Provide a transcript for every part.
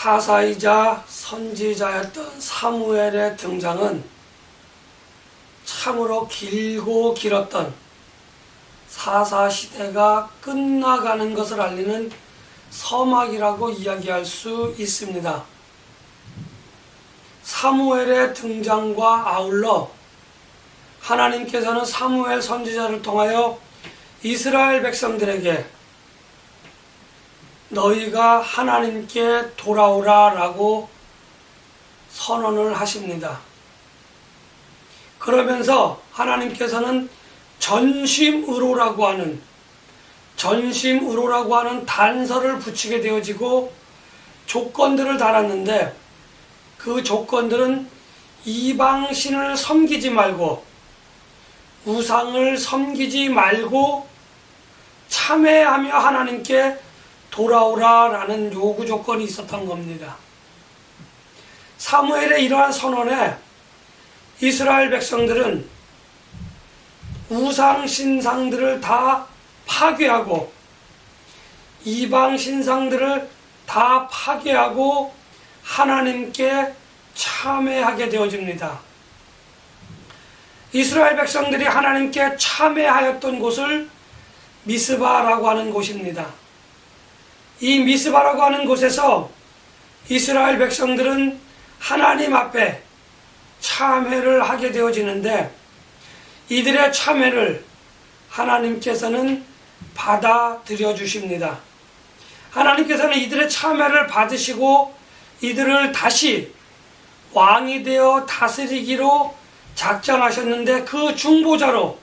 사사이자 선지자였던 사무엘의 등장은 참으로 길고 길었던 사사시대가 끝나가는 것을 알리는 서막이라고 이야기할 수 있습니다. 사무엘의 등장과 아울러 하나님께서는 사무엘 선지자를 통하여 이스라엘 백성들에게 너희가 하나님께 돌아오라 라고 선언을 하십니다. 그러면서 하나님께서는 전심의로라고 하는 단서를 붙이게 되어지고 조건들을 달았는데, 그 조건들은 이방신을 섬기지 말고 우상을 섬기지 말고 참회하며 하나님께 돌아오라 라는 요구 조건이 있었던 겁니다. 사무엘의 이러한 선언에 이스라엘 백성들은 우상 신상들을 다 파괴하고 이방 신상들을 다 파괴하고 하나님께 참회하게 되어집니다. 이스라엘 백성들이 하나님께 참회하였던 곳을 미스바라고 하는 곳입니다. 이 미스바라고 하는 곳에서 이스라엘 백성들은 하나님 앞에 참회를 하게 되어지는데, 이들의 참회를 하나님께서는 받아들여 주십니다. 하나님께서는 이들의 참회를 받으시고 이들을 다시 왕이 되어 다스리기로 작정하셨는데, 그 중보자로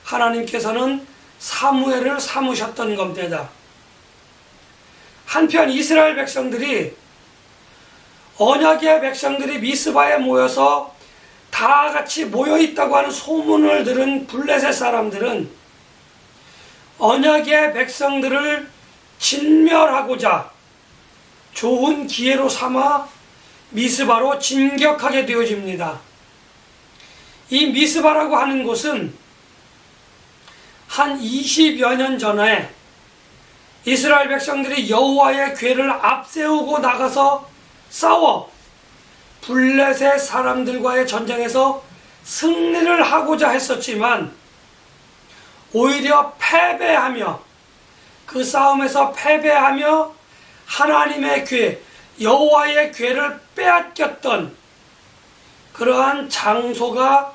하나님께서는 사무엘을 삼으셨던 겁니다. 한편 이스라엘 백성들이, 언약의 백성들이 미스바에 모여서 다 같이 모여있다고 하는 소문을 들은 블레셋 사람들은 언약의 백성들을 진멸하고자 좋은 기회로 삼아 미스바로 진격하게 되어집니다. 이 미스바라고 하는 곳은 한 20여 년 전에 이스라엘 백성들이 여호와의 궤를 앞세우고 나가서 싸워 블레셋 사람들과의 전쟁에서 승리를 하고자 했었지만 오히려 패배하며, 그 싸움에서 패배하며 하나님의 궤, 여호와의 궤를 빼앗겼던 그러한 장소가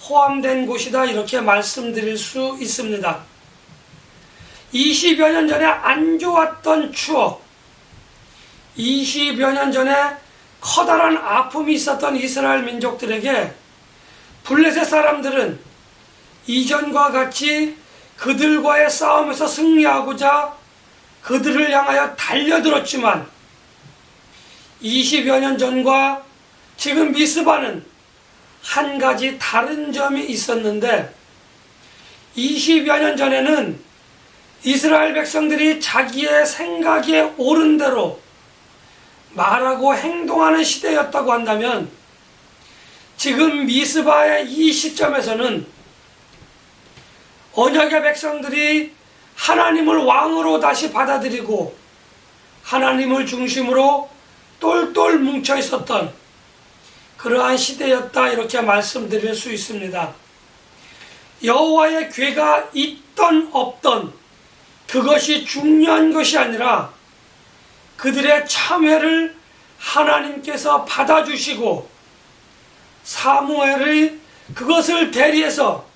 포함된 곳이다, 이렇게 말씀드릴 수 있습니다. 20여 년 전에 안 좋았던 추억, 20여 년 전에 커다란 아픔이 있었던 이스라엘 민족들에게 블레셋 사람들은 이전과 같이 그들과의 싸움에서 승리하고자 그들을 향하여 달려들었지만 20여 년 전과 지금 미스바는 한 가지 다른 점이 있었는데, 20여 년 전에는 이스라엘 백성들이 자기의 생각에 옳은 대로 말하고 행동하는 시대였다고 한다면, 지금 미스바의 이 시점에서는 언약의 백성들이 하나님을 왕으로 다시 받아들이고 하나님을 중심으로 똘똘 뭉쳐 있었던 그러한 시대였다, 이렇게 말씀드릴 수 있습니다. 여호와의 궤가 있던 없던 그것이 중요한 것이 아니라 그들의 참회를 하나님께서 받아주시고 사무엘이 그것을 대리해서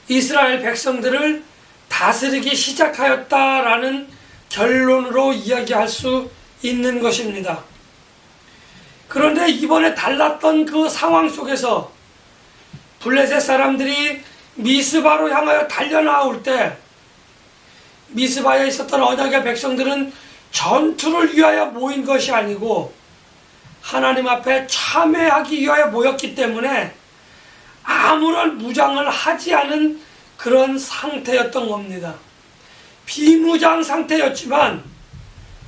이스라엘 백성들을 다스리기 시작하였다라는 결론으로 이야기할 수 있는 것입니다. 그런데 이번에 달랐던 그 상황 속에서 블레셋 사람들이 미스바로 향하여 달려나올 때, 미스바에 있었던 언약의 백성들은 전투를 위하여 모인 것이 아니고 하나님 앞에 참회하기 위하여 모였기 때문에 아무런 무장을 하지 않은 그런 상태였던 겁니다. 비무장 상태였지만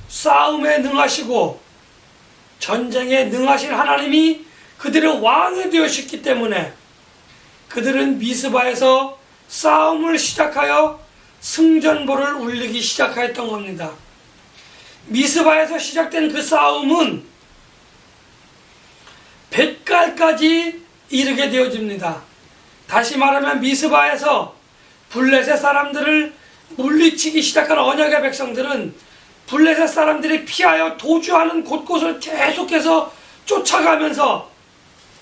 싸움에 능하시고 전쟁에 능하신 하나님이 그들의 왕이 되었기 때문에 그들은 미스바에서 싸움을 시작하여 승전보를 울리기 시작하였던 겁니다. 미스바에서 시작된 그 싸움은 벳갈까지 이르게 되어집니다. 다시 말하면 미스바에서 블레셋 사람들을 물리치기 시작한 언약의 백성들은 블레셋 사람들이 피하여 도주하는 곳곳을 계속해서 쫓아가면서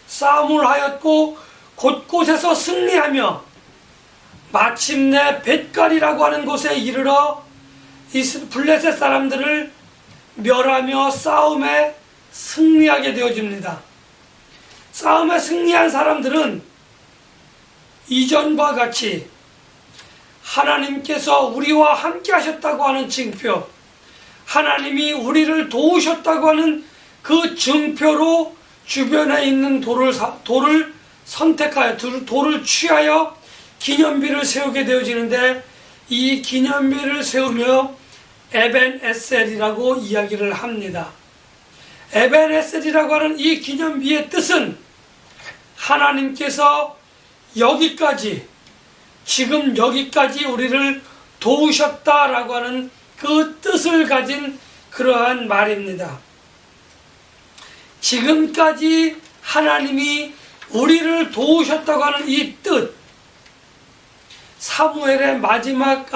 싸움을 하였고 곳곳에서 승리하며 마침내 벳갈이라고 하는 곳에 이르러 블레셋 사람들을 멸하며 싸움에 승리하게 되어집니다. 싸움에 승리한 사람들은 이전과 같이 하나님께서 우리와 함께 하셨다고 하는 징표, 하나님이 우리를 도우셨다고 하는 그 증표로 주변에 있는 돌을 선택하여 돌을 취하여 기념비를 세우게 되어지는데, 이 기념비를 세우며 에벤에셀이라고 이야기를 합니다. 에벤에셀이라고 하는 이 기념비의 뜻은 하나님께서 여기까지, 지금 여기까지 우리를 도우셨다라고 하는 그 뜻을 가진 그러한 말입니다. 지금까지 하나님이 우리를 도우셨다고 하는 이 뜻, 사무엘의 마지막,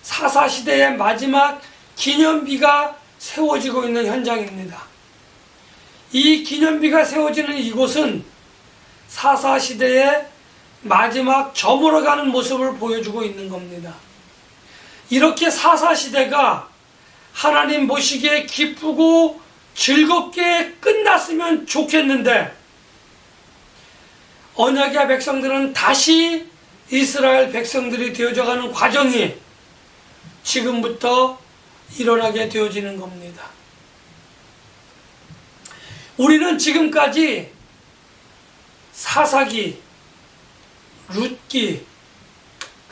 사사시대의 마지막 기념비가 세워지고 있는 현장입니다. 이 기념비가 세워지는 이곳은 사사시대의 마지막 저물어가는 모습을 보여주고 있는 겁니다. 이렇게 사사시대가 하나님 보시기에 기쁘고 즐겁게 끝났으면 좋겠는데, 언약의 백성들은 다시 이스라엘 백성들이 되어져가는 과정이 지금부터 일어나게 되어지는 겁니다. 우리는 지금까지 사사기, 룻기,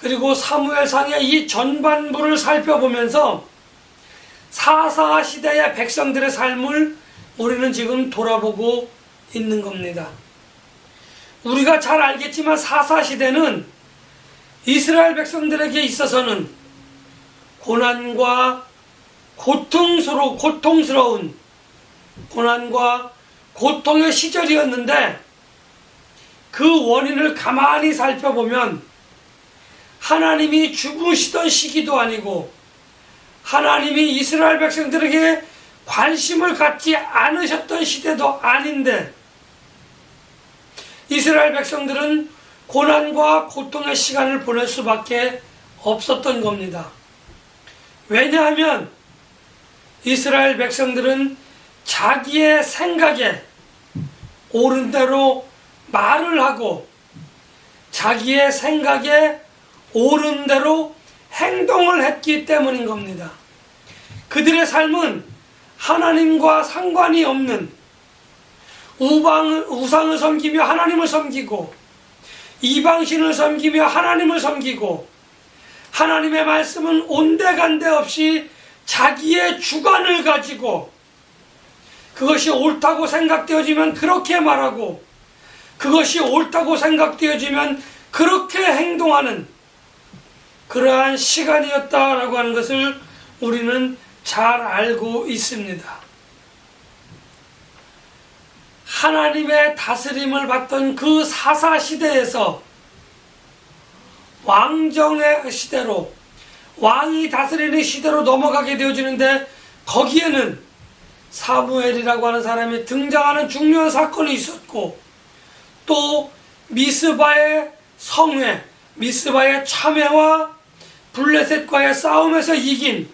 그리고 사무엘상의 이 전반부를 살펴보면서 사사시대의 백성들의 삶을 우리는 지금 돌아보고 있는 겁니다. 우리가 잘 알겠지만 사사시대는 이스라엘 백성들에게 있어서는 고난과 고통스러운 고난과 고통의 시절이었는데, 그 원인을 가만히 살펴보면 하나님이 죽으시던 시기도 아니고 하나님이 이스라엘 백성들에게 관심을 갖지 않으셨던 시대도 아닌데, 이스라엘 백성들은 고난과 고통의 시간을 보낼 수밖에 없었던 겁니다. 왜냐하면 이스라엘 백성들은 자기의 생각에 옳은 대로 말을 하고 자기의 생각에 옳은 대로 행동을 했기 때문인 겁니다. 그들의 삶은 하나님과 상관이 없는 우상을 섬기며 하나님을 섬기고, 이방신을 섬기며 하나님을 섬기고, 하나님의 말씀은 온데간데 없이 자기의 주관을 가지고 그것이 옳다고 생각되어지면 그렇게 말하고, 그것이 옳다고 생각되어지면 그렇게 행동하는 그러한 시간이었다라고 하는 것을 우리는 잘 알고 있습니다. 하나님의 다스림을 받던 그 사사시대에서 왕정의 시대로, 왕이 다스리는 시대로 넘어가게 되어지는데, 거기에는 사무엘이라고 하는 사람이 등장하는 중요한 사건이 있었고, 또 미스바의 성회, 미스바의 참회와 블레셋과의 싸움에서 이긴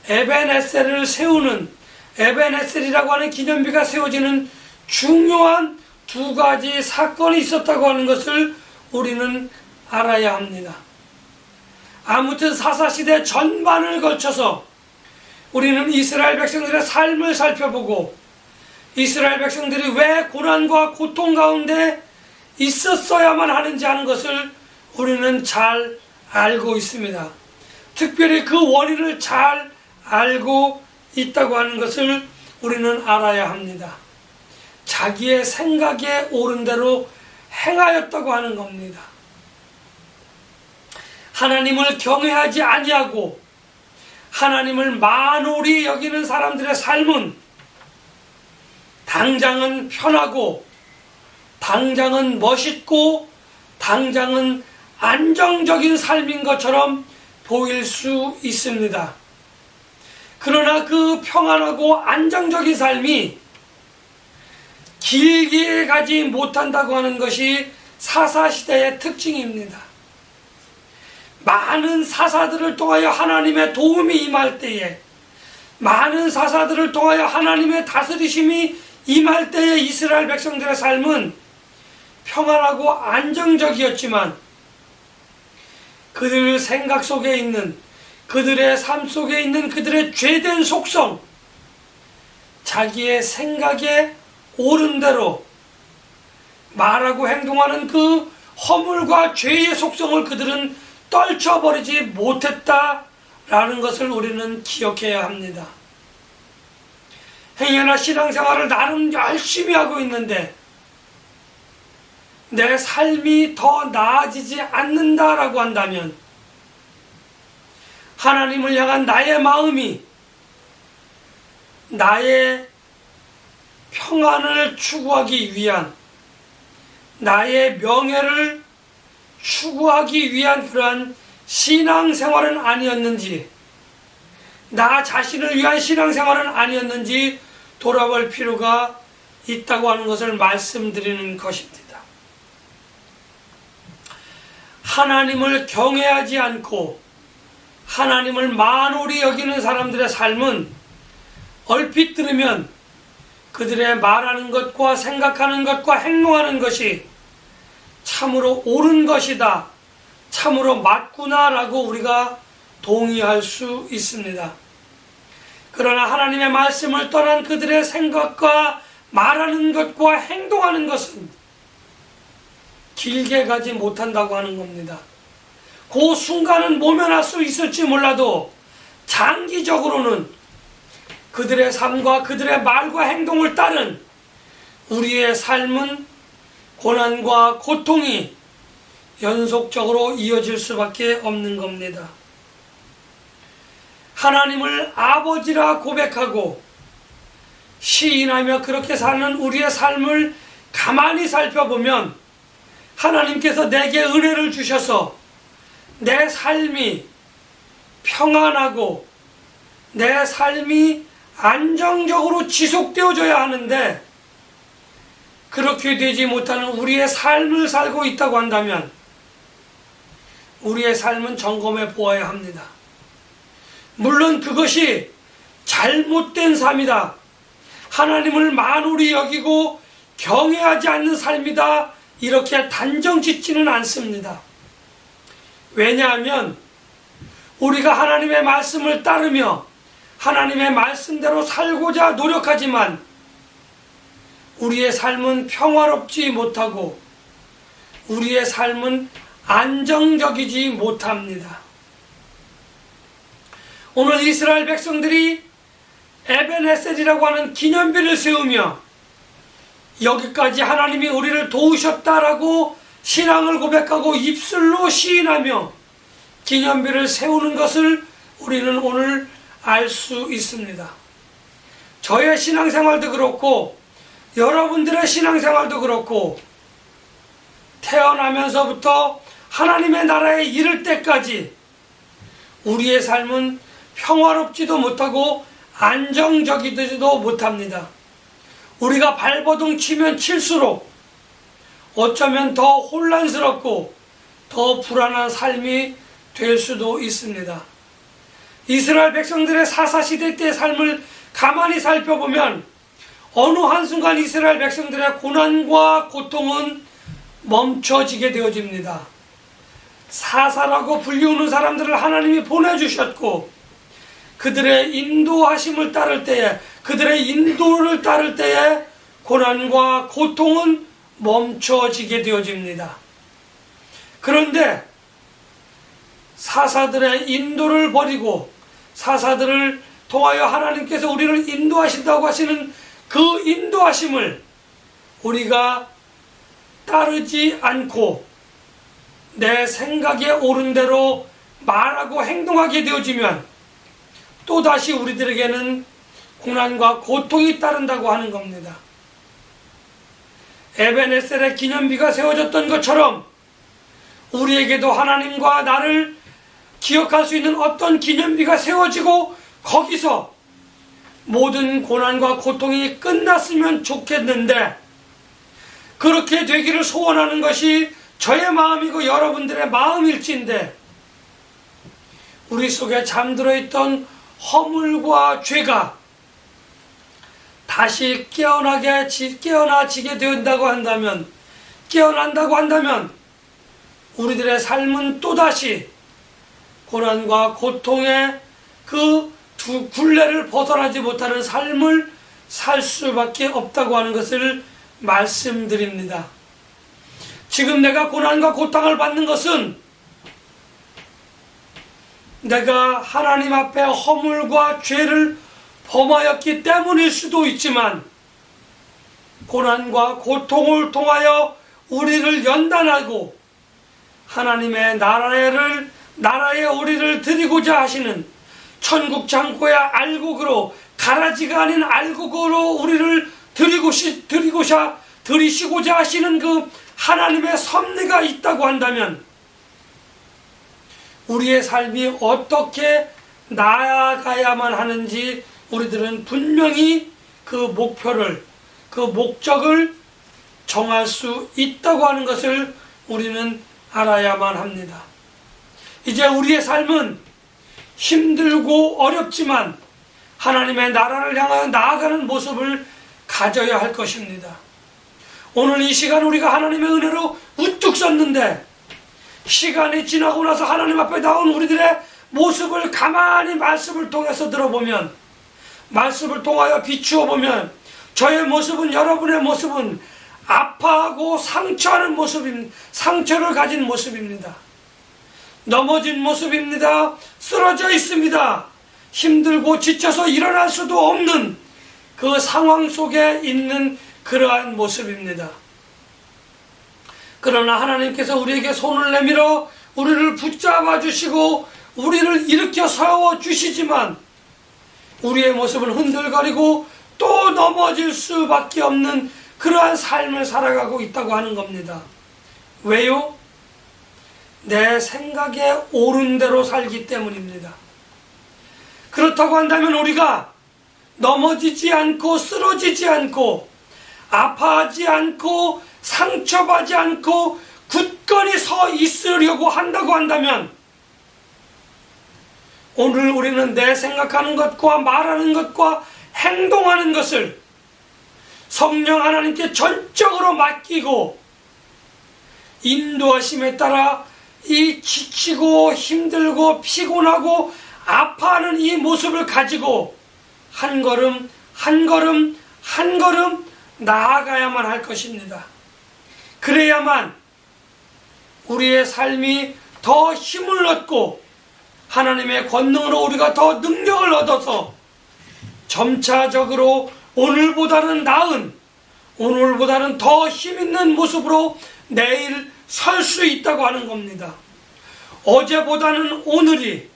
에벤에셀을 세우는, 에벤에셀이라고 하는 기념비가 세워지는 중요한 두 가지 사건이 있었다고 하는 것을 우리는 알아야 합니다. 아무튼 사사시대 전반을 걸쳐서 우리는 이스라엘 백성들의 삶을 살펴보고, 이스라엘 백성들이 왜 고난과 고통 가운데 있었어야만 하는지 하는 것을 우리는 잘 알고 있습니다. 특별히 그 원인을 잘 알고 있다고 하는 것을 우리는 알아야 합니다. 자기의 생각에 옳은 대로 행하였다고 하는 겁니다. 하나님을 경외하지 아니하고 하나님을 만홀히 여기는 사람들의 삶은 당장은 편하고, 당장은 멋있고, 당장은 안정적인 삶인 것처럼 보일 수 있습니다. 그러나 그 평안하고 안정적인 삶이 길게 가지 못한다고 하는 것이 사사시대의 특징입니다. 많은 사사들을 통하여 하나님의 도움이 임할 때에, 많은 사사들을 통하여 하나님의 다스리심이 임할 때에 이스라엘 백성들의 삶은 평안하고 안정적이었지만, 그들 생각 속에 있는, 그들의 삶 속에 있는 그들의 죄된 속성, 자기의 생각에 옳은 대로 말하고 행동하는 그 허물과 죄의 속성을 그들은 떨쳐버리지 못했다라는 것을 우리는 기억해야 합니다. 행여나 신앙생활을 나름 열심히 하고 있는데 내 삶이 더 나아지지 않는다라고 한다면, 하나님을 향한 나의 마음이 나의 평안을 추구하기 위한, 나의 명예를 추구하기 위한 그러한 신앙생활은 아니었는지, 나 자신을 위한 신앙생활은 아니었는지 돌아볼 필요가 있다고 하는 것을 말씀드리는 것입니다. 하나님을 경외하지 않고 하나님을 만홀히 여기는 사람들의 삶은 얼핏 들으면 그들의 말하는 것과 생각하는 것과 행동하는 것이 참으로 옳은 것이다, 참으로 맞구나 라고 우리가 동의할 수 있습니다. 그러나 하나님의 말씀을 떠난 그들의 생각과 말하는 것과 행동하는 것은 길게 가지 못한다고 하는 겁니다. 그 순간은 모면할 수 있을지 몰라도 장기적으로는 그들의 삶과 그들의 말과 행동을 따른 우리의 삶은 고난과 고통이 연속적으로 이어질 수밖에 없는 겁니다. 하나님을 아버지라 고백하고 시인하며 그렇게 사는 우리의 삶을 가만히 살펴보면 하나님께서 내게 은혜를 주셔서 내 삶이 평안하고 내 삶이 안정적으로 지속되어져야 하는데, 그렇게 되지 못하는 우리의 삶을 살고 있다고 한다면 우리의 삶은 점검해 보아야 합니다. 물론 그것이 잘못된 삶이다, 하나님을 만홀히 여기고 경외하지 않는 삶이다, 이렇게 단정 짓지는 않습니다. 왜냐하면 우리가 하나님의 말씀을 따르며 하나님의 말씀대로 살고자 노력하지만 우리의 삶은 평화롭지 못하고 우리의 삶은 안정적이지 못합니다. 오늘 이스라엘 백성들이 에벤헤셀이라고 하는 기념비를 세우며 여기까지 하나님이 우리를 도우셨다라고 신앙을 고백하고 입술로 시인하며 기념비를 세우는 것을 우리는 오늘 알 수 있습니다. 저의 신앙생활도 그렇고 여러분들의 신앙생활도 그렇고 태어나면서부터 하나님의 나라에 이를 때까지 우리의 삶은 평화롭지도 못하고 안정적이지도 못합니다. 우리가 발버둥 치면 칠수록 어쩌면 더 혼란스럽고 더 불안한 삶이 될 수도 있습니다. 이스라엘 백성들의 사사시대 때의 삶을 가만히 살펴보면 어느 한순간 이스라엘 백성들의 고난과 고통은 멈춰지게 되어집니다. 사사라고 불리우는 사람들을 하나님이 보내주셨고 그들의 인도하심을 따를 때에, 그들의 인도를 따를 때에 고난과 고통은 멈춰지게 되어집니다. 그런데 사사들의 인도를 버리고 사사들을 통하여 하나님께서 우리를 인도하신다고 하시는 그 인도하심을 우리가 따르지 않고 내 생각에 옳은 대로 말하고 행동하게 되어지면 또다시 우리들에게는 고난과 고통이 따른다고 하는 겁니다. 에베네셀의 기념비가 세워졌던 것처럼 우리에게도 하나님과 나를 기억할 수 있는 어떤 기념비가 세워지고 거기서 모든 고난과 고통이 끝났으면 좋겠는데, 그렇게 되기를 소원하는 것이 저의 마음이고 여러분들의 마음일진데, 우리 속에 잠들어 있던 허물과 죄가 다시 깨어나지게 된다고 한다면, 깨어난다고 한다면 우리들의 삶은 또다시 고난과 고통의 그 두 굴레를 벗어나지 못하는 삶을 살 수밖에 없다고 하는 것을 말씀드립니다. 지금 내가 고난과 고통을 받는 것은 내가 하나님 앞에 허물과 죄를 범하였기 때문일 수도 있지만, 고난과 고통을 통하여 우리를 연단하고 하나님의 나라에 우리를 드리고자 하시는, 천국 창고의 알곡으로, 가라지가 아닌 알곡으로 우리를 드리시고자 하시는 그 하나님의 섭리가 있다고 한다면, 우리의 삶이 어떻게 나아가야만 하는지 우리들은 분명히 그 목표를, 그 목적을 정할 수 있다고 하는 것을 우리는 알아야만 합니다. 이제 우리의 삶은 힘들고 어렵지만 하나님의 나라를 향하여 나아가는 모습을 가져야 할 것입니다. 오늘 이 시간 우리가 하나님의 은혜로 우뚝 섰는데, 시간이 지나고 나서 하나님 앞에 나온 우리들의 모습을 가만히 말씀을 통해서 들어보면, 말씀을 통하여 비추어 보면, 저의 모습은, 여러분의 모습은 아파하고 상처하는 모습입니다. 상처를 가진 모습입니다. 넘어진 모습입니다. 쓰러져 있습니다. 힘들고 지쳐서 일어날 수도 없는 그 상황 속에 있는 그러한 모습입니다. 그러나 하나님께서 우리에게 손을 내밀어 우리를 붙잡아 주시고 우리를 일으켜 세워 주시지만, 우리의 모습은 흔들거리고 또 넘어질 수밖에 없는 그러한 삶을 살아가고 있다고 하는 겁니다. 왜요? 내 생각에 옳은 대로 살기 때문입니다. 그렇다고 한다면 우리가 넘어지지 않고 쓰러지지 않고 아파하지 않고 상처받지 않고 굳건히 서 있으려고 한다고 한다면, 오늘 우리는 내 생각하는 것과 말하는 것과 행동하는 것을 성령 하나님께 전적으로 맡기고 인도하심에 따라 이 지치고 힘들고 피곤하고 아파하는 이 모습을 가지고 한 걸음 한 걸음 한 걸음 나아가야만 할 것입니다. 그래야만 우리의 삶이 더 힘을 얻고 하나님의 권능으로 우리가 더 능력을 얻어서 점차적으로 오늘보다는 나은, 오늘보다는 더 힘있는 모습으로 내일 설 수 있다고 하는 겁니다. 어제보다는 오늘이,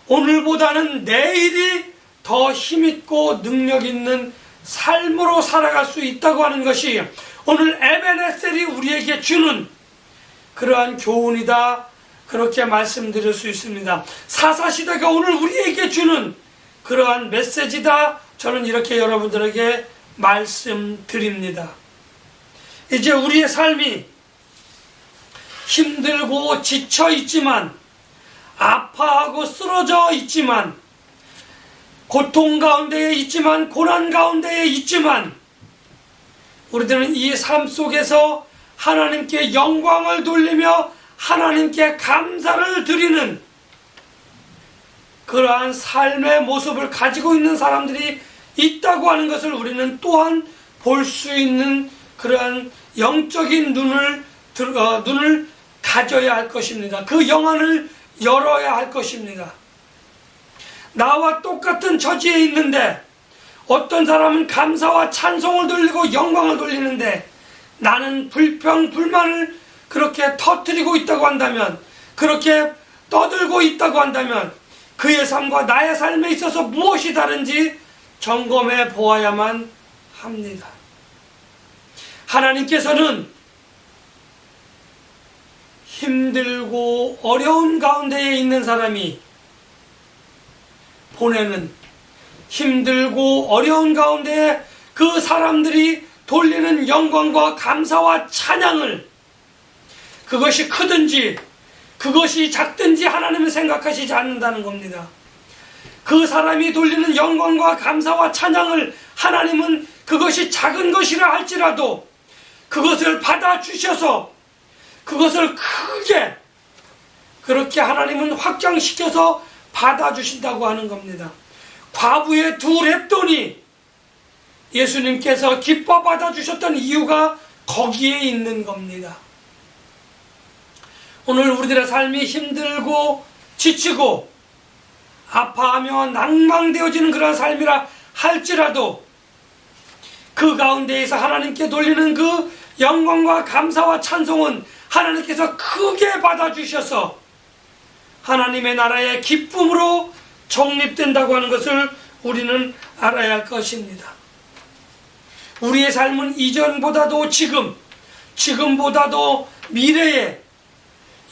오늘보다는 내일이 더 힘있고 능력있는 삶으로 살아갈 수 있다고 하는 것이 오늘 에베네셀이 우리에게 주는 그러한 교훈이다, 그렇게 말씀드릴 수 있습니다. 사사시대가 오늘 우리에게 주는 그러한 메시지다, 저는 이렇게 여러분들에게 말씀드립니다. 이제 우리의 삶이 힘들고 지쳐 있지만, 아파하고 쓰러져 있지만, 고통 가운데에 있지만, 고난 가운데에 있지만, 우리들은 이 삶 속에서 하나님께 영광을 돌리며 하나님께 감사를 드리는 그러한 삶의 모습을 가지고 있는 사람들이 있다고 하는 것을 우리는 또한 볼 수 있는 그러한 영적인 눈을 가져야 할 것입니다. 그 영안을 열어야 할 것입니다. 나와 똑같은 처지에 있는데 어떤 사람은 감사와 찬송을 돌리고 영광을 돌리는데, 나는 불평, 불만을 그렇게 터뜨리고 있다고 한다면, 그렇게 떠들고 있다고 한다면, 그의 삶과 나의 삶에 있어서 무엇이 다른지 점검해 보아야만 합니다. 하나님께서는 힘들고 어려운 가운데에 있는 사람이 보내는, 힘들고 어려운 가운데 그 사람들이 돌리는 영광과 감사와 찬양을, 그것이 크든지 그것이 작든지 하나님은 생각하시지 않는다는 겁니다. 그 사람이 돌리는 영광과 감사와 찬양을 하나님은 그것이 작은 것이라 할지라도 그것을 받아주셔서 그것을 크게 그렇게 하나님은 확장시켜서 받아주신다고 하는 겁니다. 과부의 2랩돈이 예수님께서 기뻐 받아주셨던 이유가 거기에 있는 겁니다. 오늘 우리들의 삶이 힘들고 지치고 아파하며 낭망되어지는 그런 삶이라 할지라도 그 가운데에서 하나님께 돌리는 그 영광과 감사와 찬송은 하나님께서 크게 받아주셔서 하나님의 나라의 기쁨으로 정립된다고 하는 것을 우리는 알아야 할 것입니다. 우리의 삶은 이전보다도 지금보다도 미래에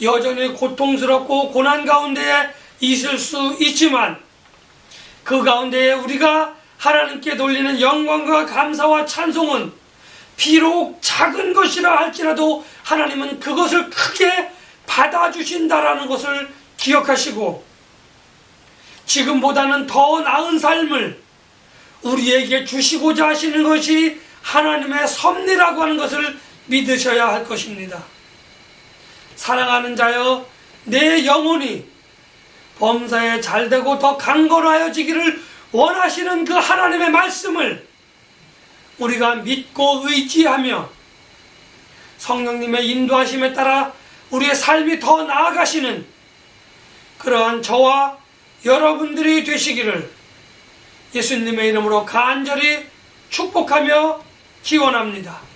여전히 고통스럽고 고난 가운데에 있을 수 있지만 그 가운데에 우리가 하나님께 돌리는 영광과 감사와 찬송은 비록 작은 것이라 할지라도 하나님은 그것을 크게 받아주신다라는 것을 기억하시고 지금보다는 더 나은 삶을 우리에게 주시고자 하시는 것이 하나님의 섭리라고 하는 것을 믿으셔야 할 것입니다. 사랑하는 자여, 내 영혼이 범사에 잘되고 더 강건하여지기를 원하시는 그 하나님의 말씀을 우리가 믿고 의지하며 성령님의 인도하심에 따라 우리의 삶이 더 나아가시는 그러한 저와 여러분들이 되시기를 예수님의 이름으로 간절히 축복하며 기원합니다.